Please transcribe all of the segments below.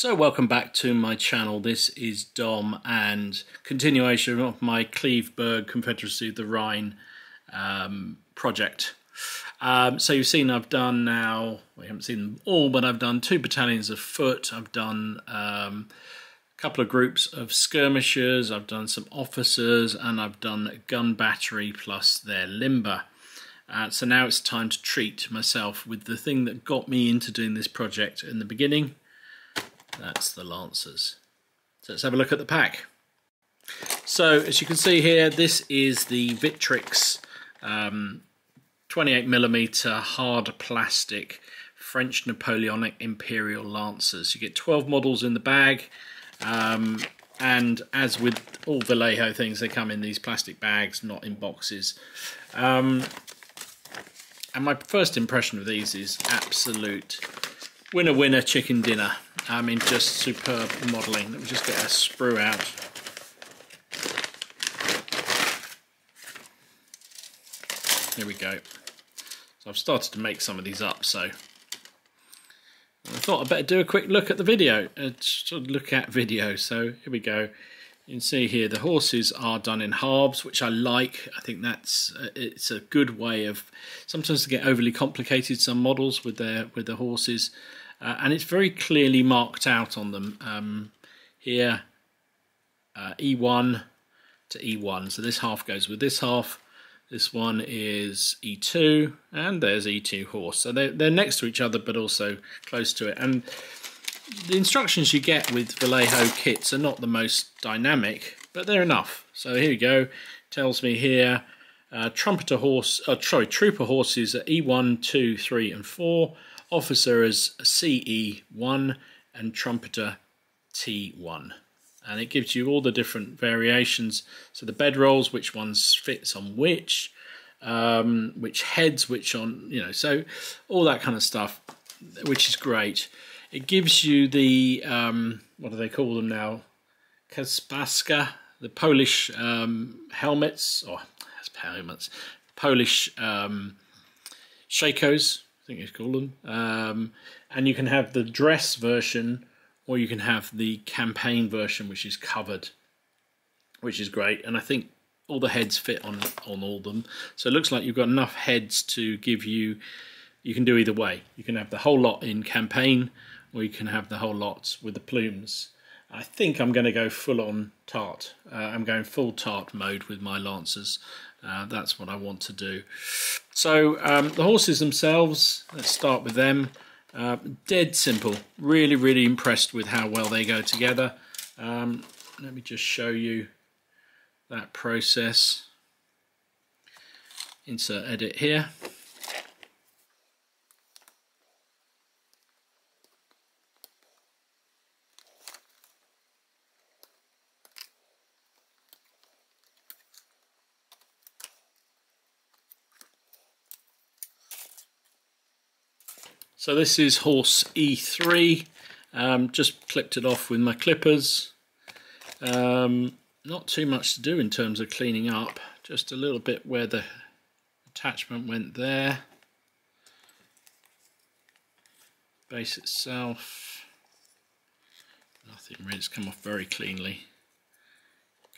So welcome back to my channel. This is Dom and continuation of my Cleve-Berg Confederacy of the Rhine project. So you've seen I've done now, well, you haven't seen them all, but I've done 2 battalions of foot, I've done a couple of groups of skirmishers, I've done some officers, and I've done a gun battery plus their limber. So now it's time to treat myself with the thing that got me into doing this project in the beginning. That's the Lancers. So let's have a look at the pack. So as you can see here, this is the Victrix 28mm hard plastic French Napoleonic Imperial Lancers. You get 12 models in the bag, and as with all Vallejo things, they come in these plastic bags, not in boxes. And my first impression of these is absolute winner chicken dinner. I mean, just superb modelling. Let me just get a sprue out. Here we go. So I've started to make some of these up, so I thought I'd better do a quick look at the video. Sort of look at video. So here we go. You can see here the horses are done in halves, which I like. I think that's it's a good way of sometimes to get overly complicated some models with the horses. And it's very clearly marked out on them. Here, E1 to E1. So this half goes with this half. This one is E2, and there's E2 horse. So they're next to each other, but also close to it. And the instructions you get with Vallejo kits are not the most dynamic, but they're enough. So here we go. It tells me here, trooper horses are E1, 2, 3, and 4. Officer is CE1 and trumpeter T1, and it gives you all the different variations. So the bedrolls, which ones fits on which heads, which on, you know, so all that kind of stuff, which is great. It gives you the what do they call them now? Kaspaska, the Polish helmets, or helmets, Polish shakos, I think you call them, and you can have the dress version, or you can have the campaign version, which is covered, which is great. And I think all the heads fit on all of them, so it looks like you've got enough heads to give you. You can do either way. You can have the whole lot in campaign, or you can have the whole lot with the plumes. I think I'm going to go full on tart. I'm going full tart mode with my Lancers. That's what I want to do. So the horses themselves, let's start with them. Dead simple. Really impressed with how well they go together. Let me just show you that process. Insert edit here. So this is horse E3, just clipped it off with my clippers. Not too much to do in terms of cleaning up, just a little bit where the attachment went there. Base itself, nothing really, it's come off very cleanly.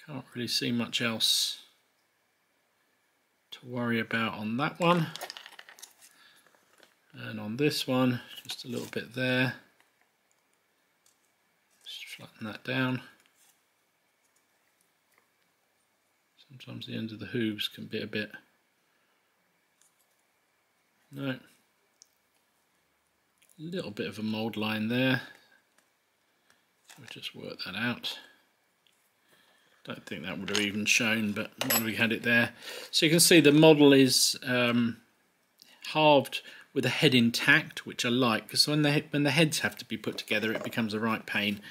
Can't really see much else to worry about on that one. And on this one, just a little bit there. Just flatten that down. Sometimes the ends of the hooves can be a bit... No. A little bit of a mould line there. We'll just work that out. Don't think that would have even shown, but while we had it there. So you can see the model is halved with the head intact, which I like, because when the heads have to be put together, it becomes a right pain.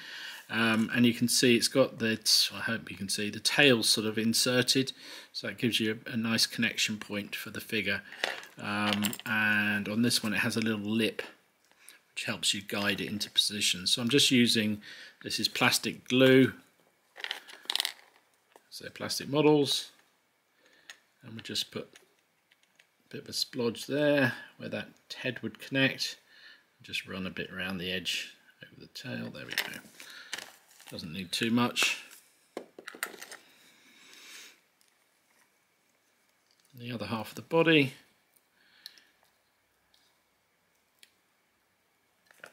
And you can see it's got the, I hope you can see, the tails sort of inserted, so that gives you a nice connection point for the figure. And on this one it has a little lip, which helps you guide it into position. So I'm just using, this is plastic glue, so plastic models, and we just put bit of a splodge there where that head would connect. Just run a bit around the edge with the tail. There we go. Doesn't need too much. The other half of the body.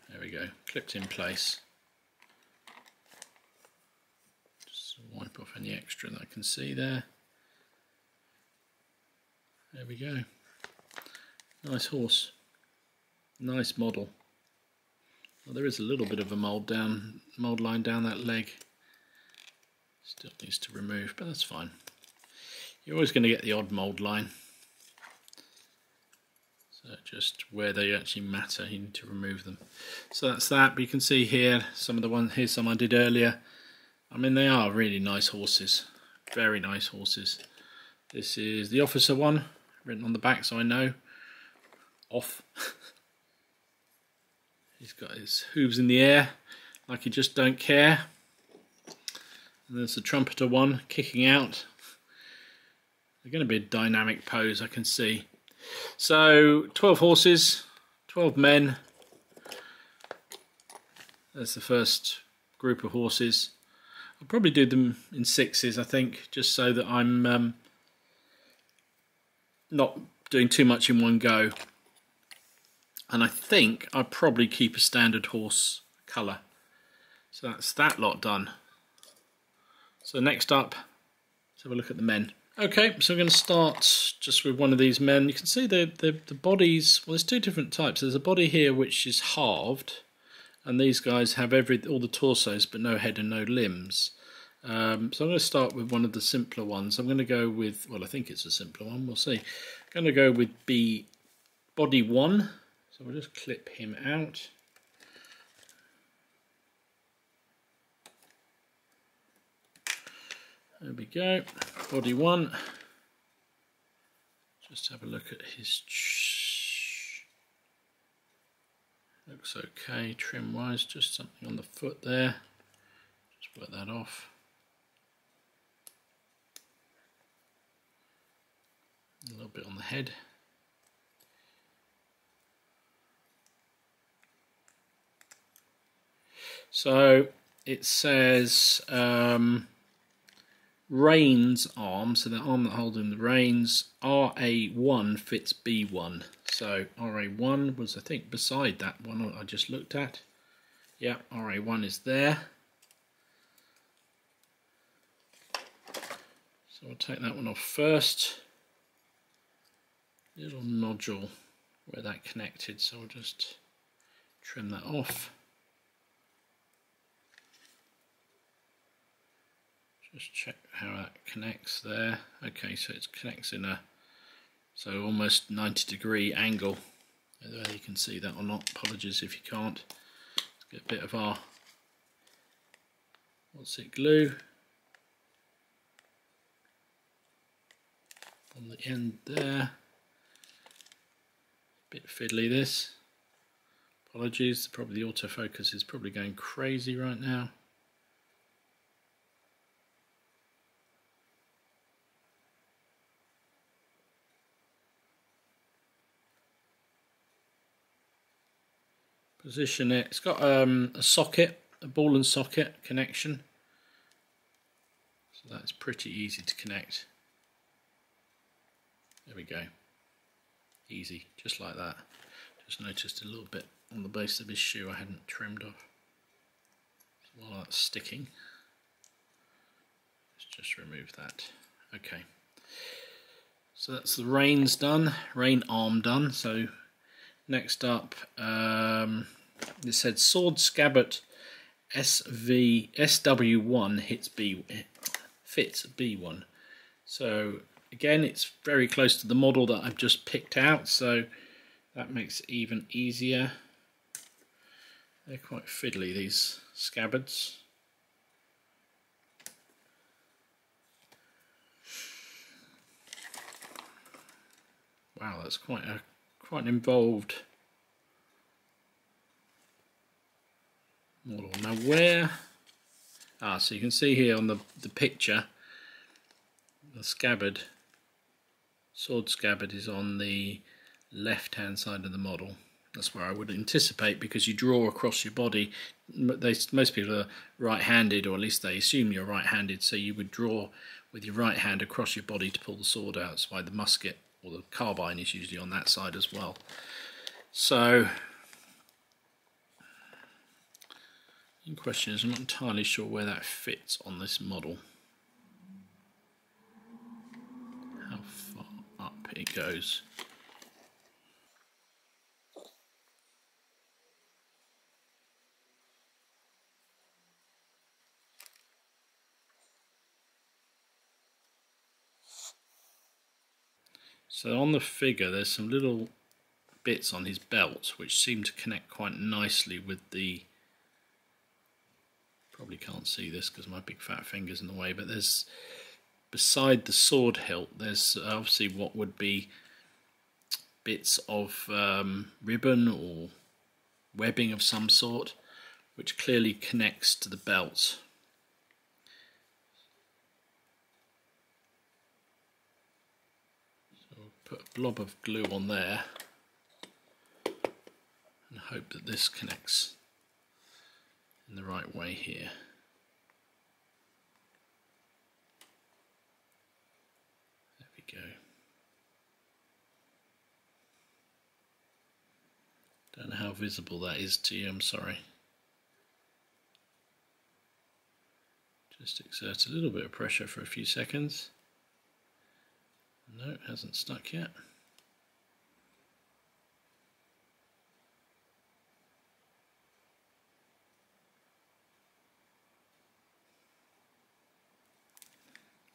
There we go, clipped in place. Just wipe off any extra that I can see there. There we go. Nice horse. Nice model. Well, there is a little bit of a mould line down that leg. Still needs to remove, but that's fine. You're always going to get the odd mould line. So just where they actually matter, you need to remove them. So that's that. But you can see here some of the ones. Here's some I did earlier. I mean, they are really nice horses. Very nice horses. This is the officer one, written on the back, so I know. Off. He's got his hooves in the air, like he just don't care. And there's the trumpeter one, kicking out. They're going to be a dynamic pose, I can see. So 12 horses, 12 men. That's the first group of horses. I'll probably do them in sixes, I think, just so that I'm not doing too much in one go. And I think I'll probably keep a standard horse colour. So that's that lot done. So next up, let's have a look at the men. Okay, so we're going to start just with one of these men. You can see the bodies, well, there's two different types. There's a body here which is halved, and these guys have all the torsos but no head and no limbs. So I'm going to start with one of the simpler ones. I'm going to go with, well, I think it's a simpler one, we'll see. I'm going to go with body 1. So we'll just clip him out. There we go, body 1. Just have a look at his looks okay trim wise, just something on the foot there. Just work that off. A little bit on the head. So it says reins arm, so the arm that holds in the reins, RA1 fits B1. So RA1 was, I think, beside that one I just looked at. Yeah, RA1 is there. So I'll take that one off first. Little nodule where that connected, so I'll just trim that off. Just check how that connects there. Okay, so it connects in a almost 90-degree angle. Whether you can see that or not, apologies if you can't. Let's get a bit of our glue on the end there. Bit fiddly this. Apologies, probably the autofocus is probably going crazy right now. Position it. It's got a socket, a ball and socket connection. So that's pretty easy to connect. There we go. Easy, just like that. Just noticed a little bit on the base of his shoe I hadn't trimmed off. So while that's sticking, let's just remove that. Okay. So that's the reins done, rein arm done. So next up, it said sword scabbard SW1 fits B1. So again, it's very close to the model that I've just picked out, so that makes it even easier. They're quite fiddly, these scabbards. Wow, that's quite an involved model. Now where? So you can see here on the picture, the sword scabbard is on the left hand side of the model. That's where I would anticipate, because you draw across your body. Most people are right-handed, or at least they assume you're right-handed, so you would draw with your right hand across your body to pull the sword out. That's why the musket or the carbine is usually on that side as well. So the question is, I'm not entirely sure where that fits on this model. How far up it goes. So on the figure there's some little bits on his belt which seem to connect quite nicely with the, probably can't see this because my big fat finger's in the way, but there's, beside the sword hilt, there's obviously what would be bits of ribbon or webbing of some sort, which clearly connects to the belt. So we'll put a blob of glue on there and hope that this connects in the right way here. There we go. Don't know how visible that is to you, I'm sorry. Just exert a little bit of pressure for a few seconds. No, it hasn't stuck yet.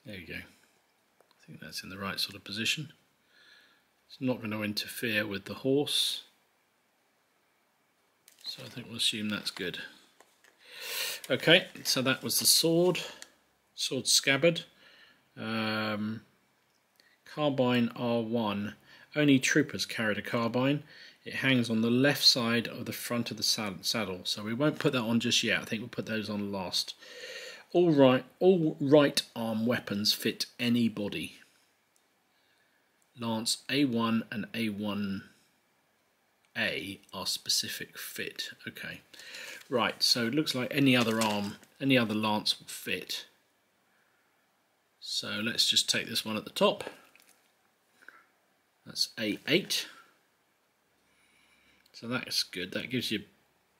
There you go. I think that's in the right sort of position. It's not going to interfere with the horse, so I think we'll assume that's good. Okay, so that was the sword scabbard. Carbine R1. Only troopers carried a carbine. It hangs on the left side of the front of the saddle, so we won't put that on just yet. I think we'll put those on last. All right arm weapons fit any body. Lance A1 and A1A are specific fit. Okay, right, so it looks like any other arm, any other lance will fit. So let's just take this one at the top. That's A8. So that's good. That gives you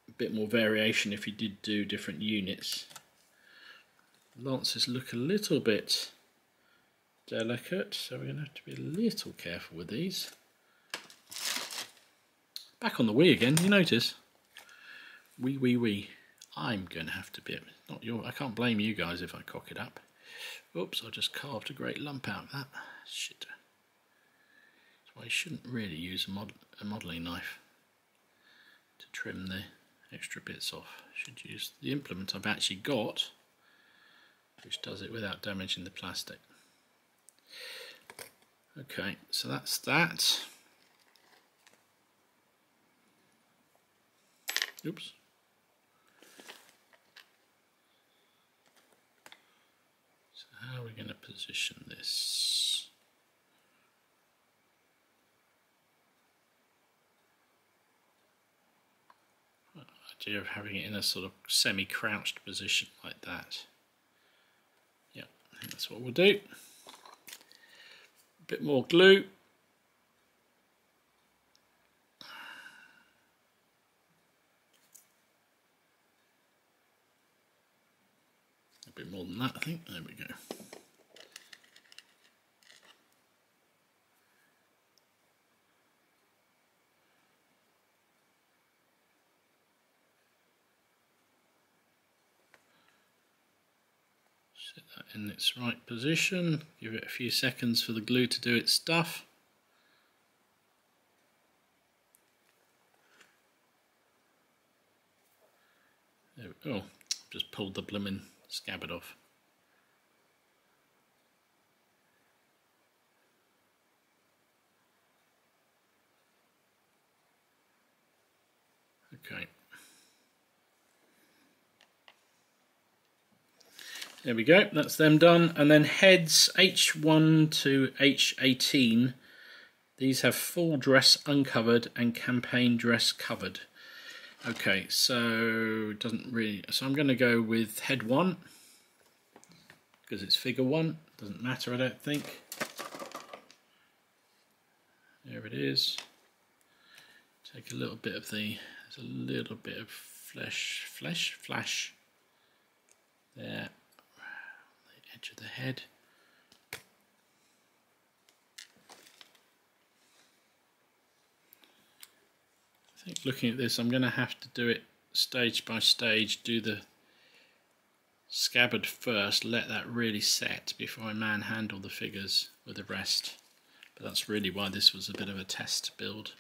a bit more variation if you did do different units. Lances look a little bit delicate, so we're going to have to be a little careful with these. Back on the Wii again, you notice? Wee. I'm going to have to be, not your, I can't blame you guys if I cock it up. Oops, I just carved a great lump out of that. Shit. That's why you shouldn't really use a modelling knife to trim the extra bits off. You should use the implement I've actually got, which does it without damaging the plastic. Okay, so that's that. Oops. So how are we going to position this? Idea of having it in a sort of semi-crouched position like that. Yeah, I think that's what we'll do. A bit more glue. A bit more than that, I think. There we go. Set that in its right position. Give it a few seconds for the glue to do its stuff. There we go. Oh, I've just pulled the blooming scabbard off. Okay. There we go, that's them done. And then heads H1 to H18 These have full dress uncovered and campaign dress covered. Okay, so it doesn't really. So I'm going to go with head 1 because it's figure 1. Doesn't matter, I don't think. There it is. Take a little bit of the. There's a little bit of flash there. The edge of the head. I think looking at this, I'm going to have to do it stage by stage, do the scabbard first, let that really set before I manhandle the figures with the rest. But that's really why this was a bit of a test build.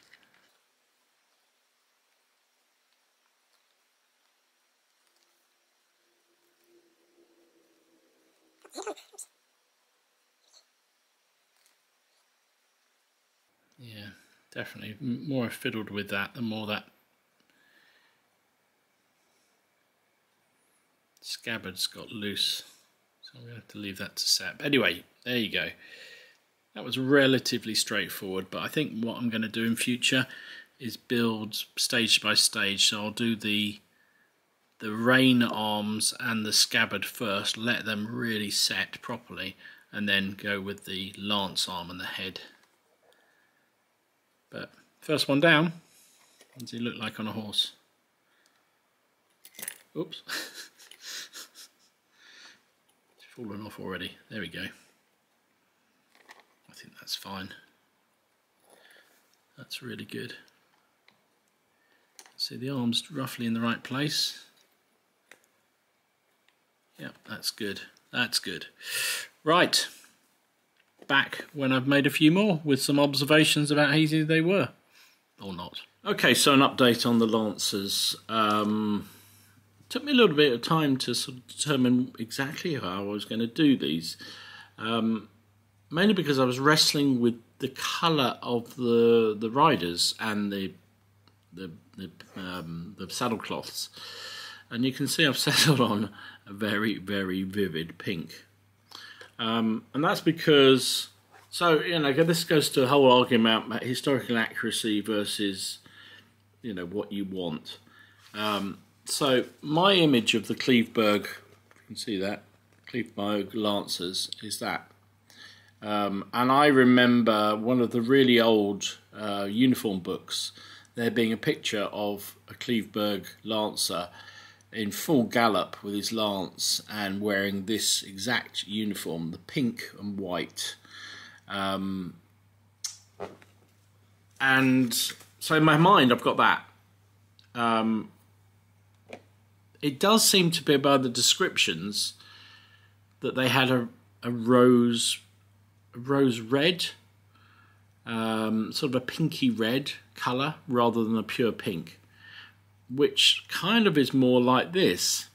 Yeah. Definitely, more I fiddled with that, the more that scabbard's got loose. So I'm going to have to leave that to set. But anyway, there you go. That was relatively straightforward, but I think what I'm going to do in future is build stage by stage. So I'll do the rein arms and the scabbard first, let them really set properly, and then go with the lance arm and the head. But first one down, what does he look like on a horse? Oops. It's fallen off already. There we go. I think that's fine. That's really good. See, the arm's roughly in the right place. Yep, that's good. That's good. Right. Back when I've made a few more with some observations about how easy they were, or not. Okay, so an update on the Lancers. Took me a little bit of time to sort of determine exactly how I was going to do these, mainly because I was wrestling with the colour of the riders and the saddle cloths, and you can see I've settled on a very, very vivid pink. And that's because, so, you know, this goes to a whole argument about historical accuracy versus, you know, what you want. So my image of the Cleve-Berg, you can see that, Cleve-Berg Lancers is that. And I remember one of the really old uniform books, there being a picture of a Cleve-Berg Lancer in full gallop with his lance and wearing this exact uniform, the pink and white. And so in my mind I've got that. It does seem to be by the descriptions that they had a rose red, sort of a pinky red colour rather than a pure pink, which kind of is more like this,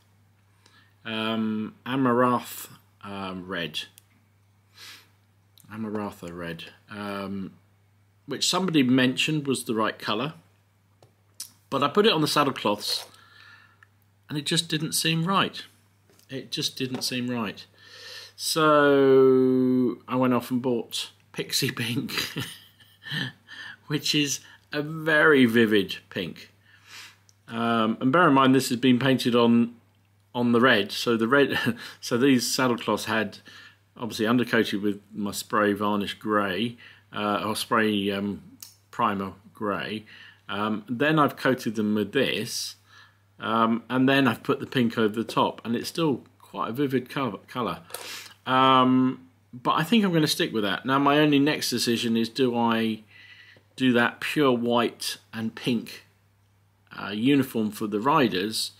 Amaranth red, which somebody mentioned was the right colour, but I put it on the saddle cloths and it just didn't seem right. It just didn't seem right. So I went off and bought Pixie Pink, which is a very vivid pink. And bear in mind this has been painted on the red, so the red, so these saddle cloths had obviously undercoated with my spray varnish grey, or spray primer grey. Then I've coated them with this, and then I've put the pink over the top, and it's still quite a vivid colour. But I think I'm going to stick with that. Now my only next decision is, do I do that pure white and pink uniform for the riders,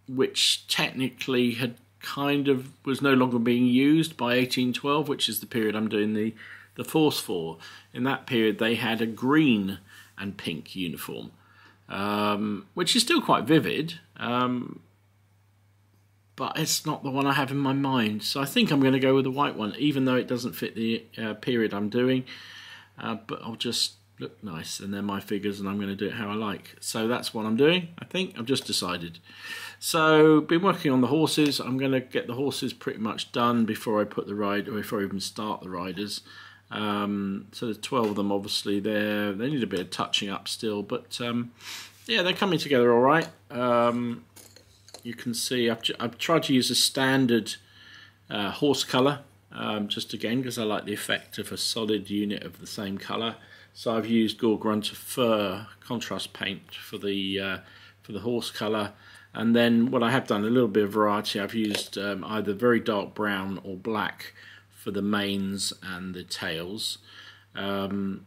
which technically had kind of was no longer being used by 1812, which is the period I'm doing the force for. In that period they had a green and pink uniform, which is still quite vivid, but it's not the one I have in my mind. So I think I'm going to go with the white one, even though it doesn't fit the period I'm doing, but I'll just look nice, and they're my figures and I'm going to do it how I like. So that's what I'm doing, I think. I've just decided. So been working on the horses. I'm going to get the horses pretty much done before I put the ride, or before I even start the riders. So there's 12 of them. Obviously, they need a bit of touching up still, but yeah, they're coming together all right. You can see I've tried to use a standard horse colour, just again because I like the effect of a solid unit of the same colour. So I've used Gore-Grunter Fur contrast paint for the horse colour, and then what I have done, a little bit of variety. I've used either very dark brown or black for the manes and the tails. And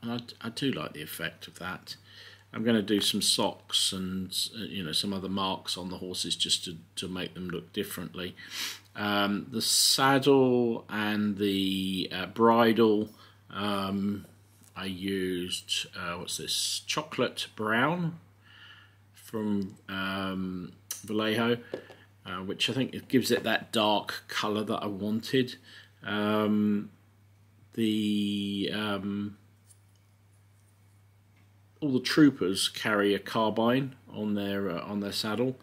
I do like the effect of that. I'm going to do some socks and some other marks on the horses just to make them look differently. The saddle and the bridle, I used what's this, chocolate brown from Vallejo, which I think it gives it that dark colour that I wanted. All the troopers carry a carbine on their saddle,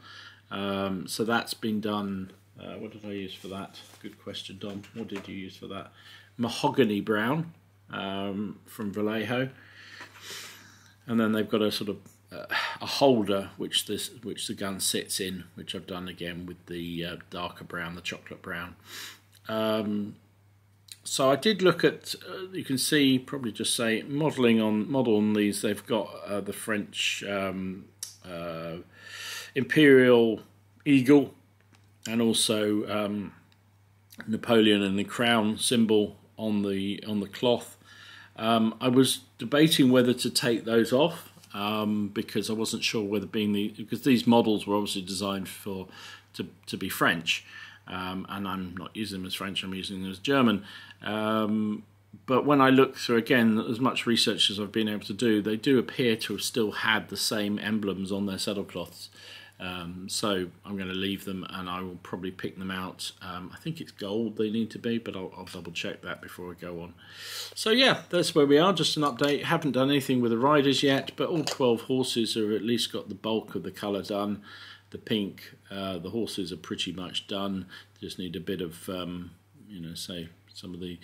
so that's been done. What did I use for that? Good question, Dom. What did you use for that? Mahogany brown from Vallejo, and then they've got a sort of a holder which the gun sits in, which I've done again with the darker brown, the chocolate brown. So I did look at, you can see, probably just say, model on these. They've got the French Imperial Eagle, and also Napoleon and the crown symbol on the cloth. I was debating whether to take those off because I wasn't sure whether because these models were obviously designed to be French. And I'm not using them as French, I'm using them as German. But when I look through, again, as much research as I've been able to do, they do appear to have still had the same emblems on their saddlecloths. So I'm going to leave them, and I will probably pick them out. I think it's gold they need to be, but I'll double check that before I go on. So yeah, that's where we are, just an update. Haven't done anything with the riders yet, but all 12 horses are at least got the bulk of the colour done. The pink, the horses are pretty much done. Just need a bit of, say some of the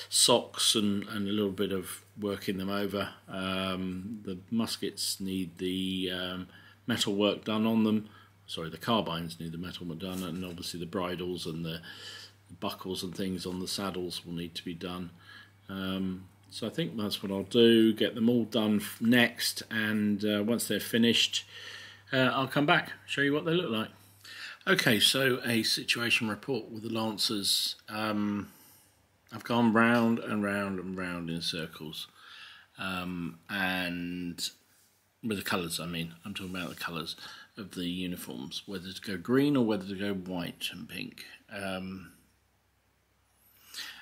socks and a little bit of working them over. The muskets need the metal work done on them. Sorry, the carbines need the metal work done, and obviously the bridles and the buckles and things on the saddles will need to be done. So I think that's what I'll do. Get them all done next, and once they're finished, I'll come back, show you what they look like. Okay, so a situation report with the Lancers. I've gone round and round and round in circles, and with the colours, I'm talking about the colours of the uniforms, whether to go green or whether to go white and pink.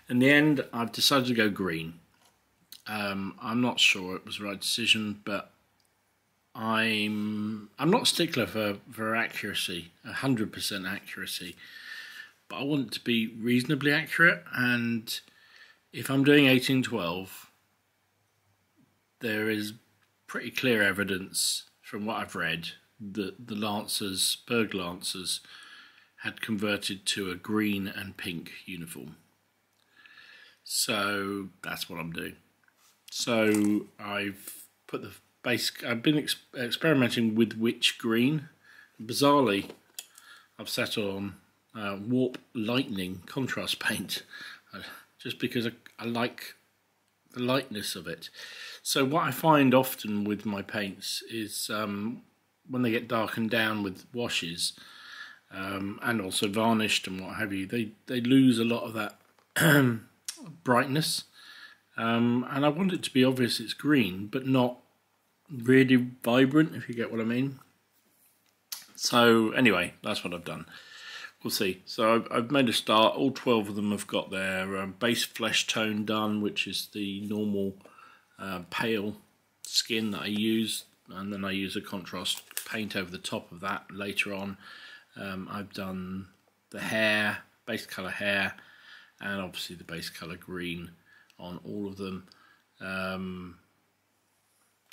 In the end, I've decided to go green. I'm not sure it was the right decision, but I'm not a stickler for accuracy, 100% accuracy, but I want it to be reasonably accurate. And if I'm doing 1812, there is pretty clear evidence from what I've read that the Lancers, Berg Lancers, had converted to a green and pink uniform. So that's what I'm doing. So I've put the I've been experimenting with which green. Bizarrely, I've settled on Warp Lightning contrast paint, just because I like the lightness of it. So what I find often with my paints is when they get darkened down with washes and also varnished and what have you, they lose a lot of that brightness. And I want it to be obvious it's green, but not really vibrant, if you get what I mean. So anyway, that's what I've done. We'll see. So I've made a start. All 12 of them have got their base flesh tone done, which is the normal pale skin that I use, and then I use a contrast paint over the top of that later on. I've done the hair, base colour hair, and obviously the base colour green on all of them.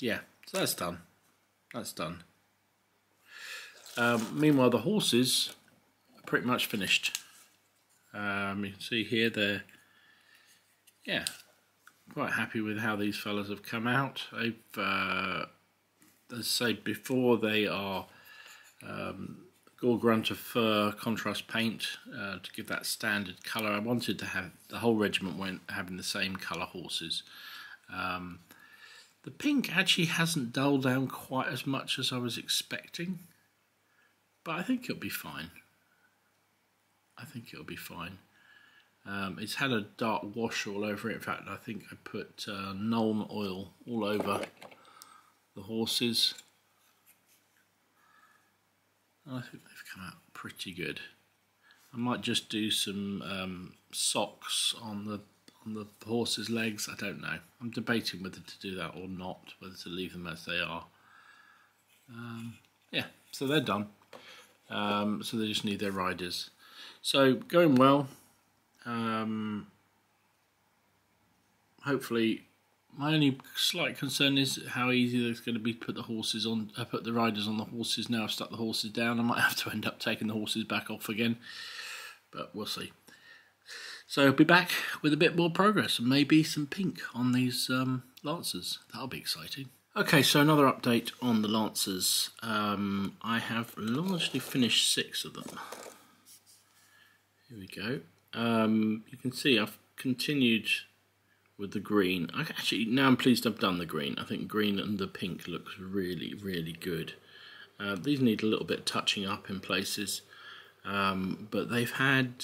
Yeah, so that's done. That's done. Meanwhile, the horses are pretty much finished. You can see here they're yeah, quite happy with how these fellas have come out. They've, as I say before, they are Gore-Grunter fur contrast paint to give that standard colour. I wanted to have the whole regiment having the same colour horses. The pink actually hasn't dulled down quite as much as I was expecting, but I think it'll be fine. I think it'll be fine. It's had a dark wash all over it. In fact, I think I put Nuln oil all over the horses. I think they've come out pretty good. I might just do some socks on the horse's legs. I don't know. I'm debating whether to do that or not, whether to leave them as they are. Yeah, so they're done. So they just need their riders. So going well. Hopefully, my only slight concern is how easy it's going to be to put the horses on. Put the riders on the horses. Now I've stuck the horses down, I might have to end up taking the horses back off again, but we'll see. So I'll be back with a bit more progress and maybe some pink on these Lancers. That'll be exciting. Okay, so another update on the Lancers. I have largely finished 6 of them. Here we go. You can see I've continued with the green. Actually, now I'm pleased I've done the green. I think green and the pink looks really, really good. These need a little bit touching up in places, but they've had...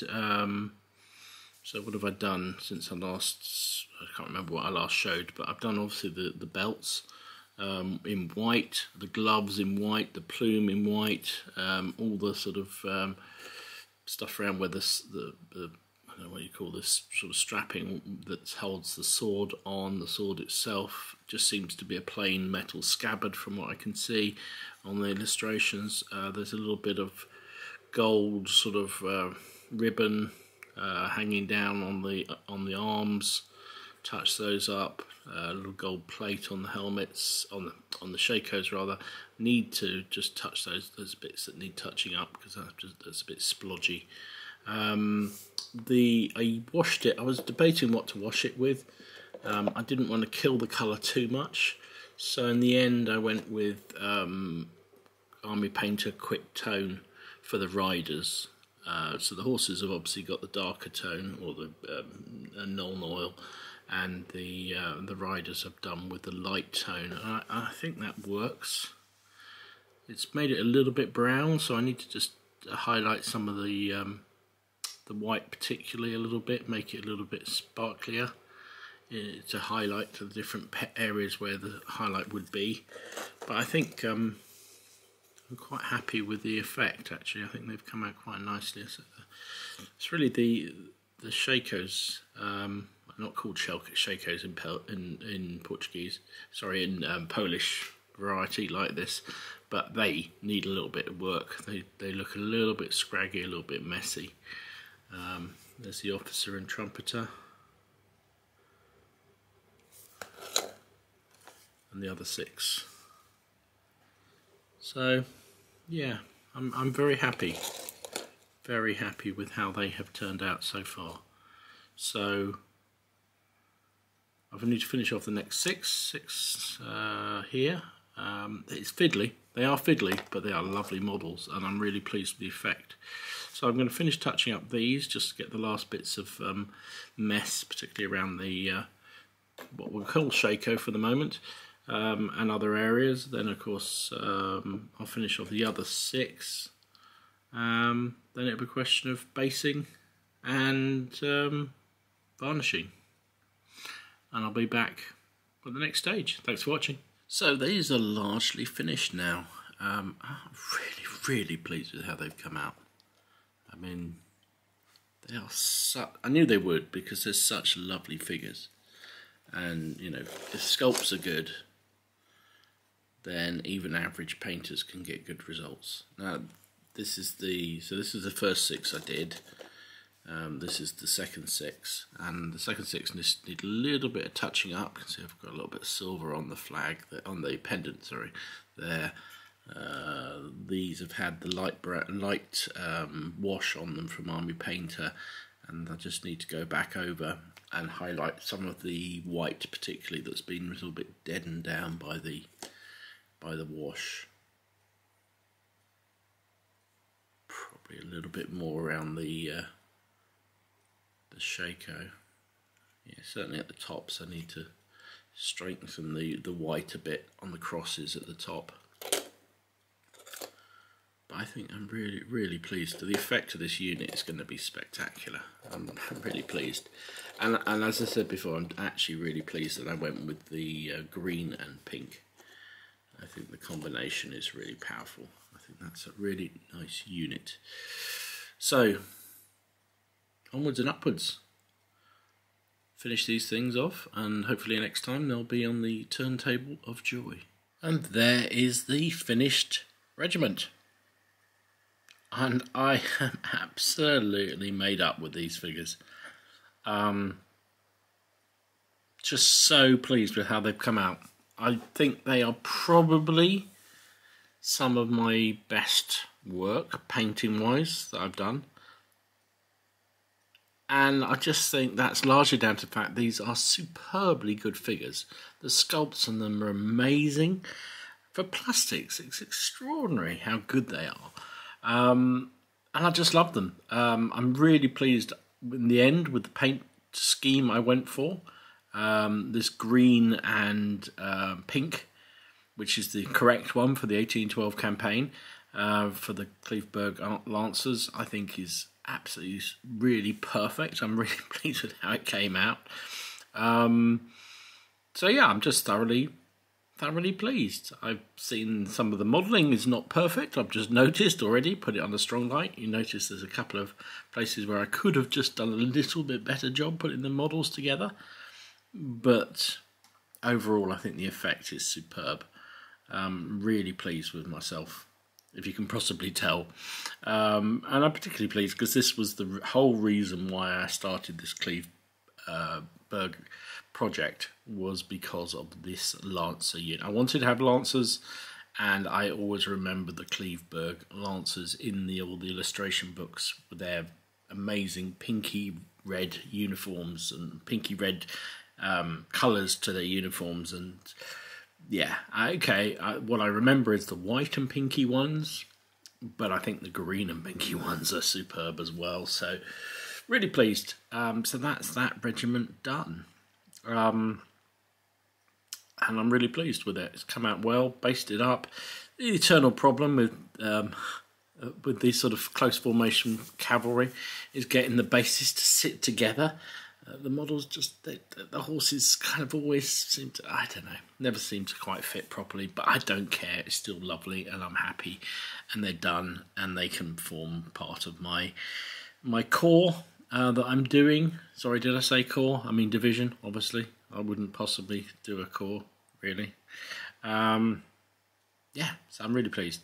so what have I done since I last... I can't remember what I last showed, but I've done obviously the belts in white, the gloves in white, the plume in white, all the sort of stuff around where the I don't know what you call this sort of strapping that holds the sword on. The sword itself just seems to be a plain metal scabbard from what I can see on the illustrations. There's a little bit of gold sort of ribbon hanging down on the arms. Touch those up. A little gold plate on the helmets, on the shakos rather. Need to just touch those bits that need touching up because that's a bit splodgy. I washed it. I was debating what to wash it with. I didn't want to kill the colour too much, so in the end I went with Army Painter Quick Tone for the riders. So the horses have obviously got the darker tone, or the Nuln oil, and the riders have done with the light tone. I think that works. It's made it a little bit brown, so I need to just highlight some of the white particularly a little bit, make it a little bit sparklier to highlight the different areas where the highlight would be. But I think I'm quite happy with the effect actually. I think they've come out quite nicely. So it's really the shakos, not called shakos in Portuguese, sorry, in Polish variety like this, but they need a little bit of work. They look a little bit scraggy, a little bit messy. There's the officer and trumpeter, and the other 6. So yeah, I'm very happy with how they have turned out so far. So I need to finish off the next 6 here. It's fiddly. They are fiddly, but they are lovely models, and I'm really pleased with the effect. So I'm going to finish touching up these, just to get the last bits of mess, particularly around the what we'll call shako for the moment, and other areas. Then of course I'll finish off the other 6. Then it'll be a question of basing and varnishing, and I'll be back for the next stage. Thanks for watching. So these are largely finished now. I'm really pleased with how they've come out. I mean, they are I knew they would, because they're such lovely figures, and you know, if sculpts are good, then even average painters can get good results. Now this is the first 6 I did. This is the second 6, and the second 6 need a little bit of touching up. You can see I've got a little bit of silver on the flag, on the pendant, sorry, there. These have had the light wash on them from Army Painter, and I just need to go back over and highlight some of the white, particularly that's been a little bit deadened down by the wash. Probably a little bit more around the Shaco. Yeah, certainly at the tops I need to strengthen the white a bit on the crosses at the top. But I think I'm really pleased. The effect of this unit is going to be spectacular. I'm really pleased. And as I said before, I'm actually really pleased that I went with the green and pink. I think the combination is really powerful. I think that's a really nice unit. So, onwards and upwards. Finish these things off, and hopefully next time they'll be on the turntable of joy. And there is the finished regiment. And I am absolutely made up with these figures. Just so pleased with how they've come out. I think they are probably some of my best work, painting-wise, that I've done. And I just think that's largely down to the fact these are superbly good figures. The sculpts on them are amazing. For plastics, it's extraordinary how good they are. And I just love them. I'm really pleased in the end with the paint scheme I went for. This green and pink, which is the correct one for the 1812 campaign, for the Cleve-Berg Lancers, I think is absolutely really perfect. I'm really pleased with how it came out. So yeah, I'm just thoroughly pleased. I've seen some of the modelling is not perfect. I've just noticed already, put it on a strong light. You notice there's a couple of places where I could have just done a little bit better job putting the models together. But overall, I think the effect is superb. Really pleased with myself, if you can possibly tell. And I'm particularly pleased because this was the whole reason why I started this Cleve-Berg project, was because of this Lancer unit. I wanted to have Lancers, and I always remember the Cleve-Berg Lancers in all the illustration books with their amazing pinky red uniforms and pinky red colours to their uniforms. And yeah, okay, what I remember is the white and pinky ones, but I think the green and pinky ones are superb as well. So really pleased. So that's that regiment done. And I'm really pleased with it. It's come out well, based it up. The eternal problem with these sort of close formation cavalry is getting the bases to sit together. The models just, the horses kind of always seem to, I don't know, never seem to quite fit properly, but I don't care. It's still lovely and I'm happy, and they're done, and they can form part of my core that I'm doing. Sorry, did I say core? I mean division, obviously. I wouldn't possibly do a core, really. Yeah, so I'm really pleased.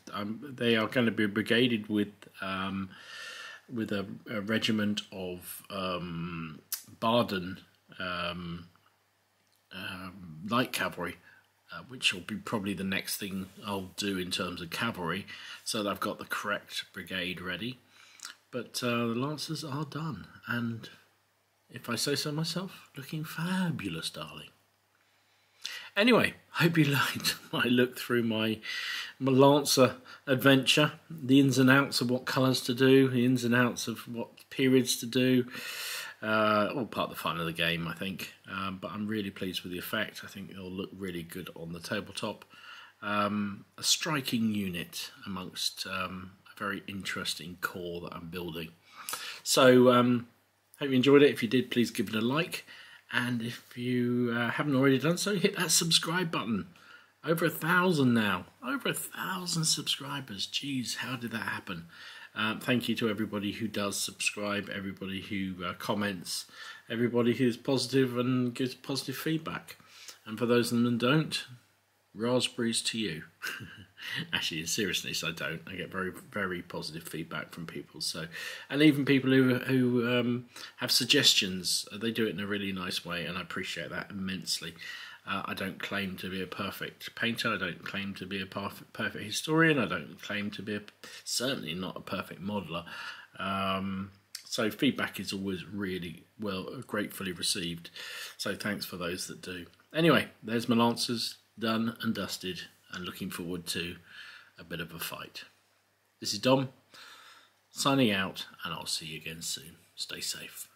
They are going to be brigaded with a regiment of Baden light cavalry, which will be probably the next thing I'll do in terms of cavalry, so that I've got the correct brigade ready. But the Lancers are done, and if I say so myself, looking fabulous, darling. Anyway, hope you liked my look through my Lancer adventure, the ins and outs of what colours to do, the ins and outs of what periods to do. All part of the fun of the game, I think. But I'm really pleased with the effect. I think it'll look really good on the tabletop. A striking unit amongst a very interesting core that I'm building. So, hope you enjoyed it. If you did, please give it a like. And if you haven't already done so, hit that subscribe button. Over 1,000 now. Over 1,000 subscribers. Jeez, how did that happen? Thank you to everybody who does subscribe, everybody who comments, everybody who's positive and gives positive feedback. And for those of them that don't, raspberries to you. Actually, in seriousness, I don't. I get very, very positive feedback from people. So, and even people who have suggestions, they do it in a really nice way, and I appreciate that immensely. I don't claim to be a perfect painter. I don't claim to be a perfect historian. I don't claim to be certainly not a perfect modeler. So feedback is always really gratefully received. So thanks for those that do. Anyway, there's my Lancers done and dusted, and looking forward to a bit of a fight. This is Dom signing out, and I'll see you again soon. Stay safe.